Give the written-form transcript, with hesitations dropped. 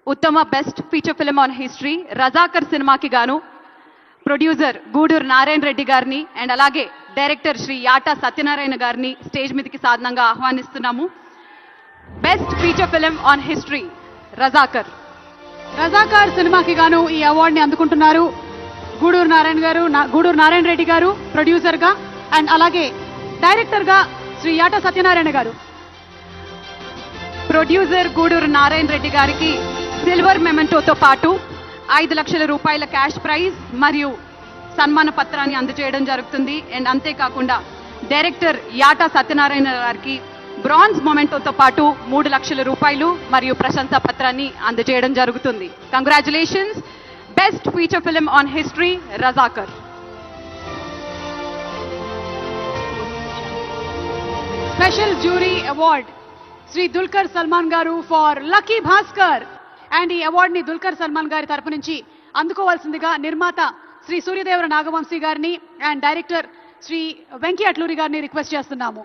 ఉత్తమ best feature film on history Razakar సినిమాకి గాను ప్రొడ్యూసర్ గూడూరు నారాయణ రెడ్డి గారిని అండ్ అలాగే డైరెక్టర్ శ్రీ యాటా సత్యనారాయణ గారిని స్టేజ్ మీదకి సాధనంగా ఆహ్వానిస్తున్నాము. Best feature film on history Razakar సినిమాకి గాను ఈ అవార్డుని అందుకుంటున్నారు గూడూరు నారాయణ రెడ్డి గారు ప్రొడ్యూసర్ గా అండ్ అలాగే డైరెక్టర్ గా శ్రీ యాటా సత్యనారాయణ గారు. ప్రొడ్యూసర్ గూడూరు నారాయణ రెడ్డి గారికి సిల్వర్ మెమెంటోతో పాటు 5 లక్షల రూపాయల క్యాష్ ప్రైజ్ మరియు సన్మాన పత్రాన్ని అందజేయడం జరుగుతుంది. అండ్ అంతేకాకుండా డైరెక్టర్ యాటా సత్యనారాయణ గారికి బ్రాంజ్ మొమెంటోతో పాటు 3 లక్షల రూపాయలు మరియు ప్రశంసా పత్రాన్ని అందజేయడం జరుగుతుంది. Congratulations. Best feature film on history Razakar. Special jury award Shri Dulquer Salmaan గారు ఫర్ లక్కీ భాస్కర్. అండ్ ఈ అవార్డ్ ని దుల్కర్ సల్మాన్ గారి తరపు నుంచి అందుకోవాల్సిందిగా నిర్మాత శ్రీ సూర్యదేవర నాగవంశీ గారిని అండ్ డైరెక్టర్ శ్రీ వెంకీ అట్లూరి గారిని రిక్వెస్ట్ చేస్తున్నాము.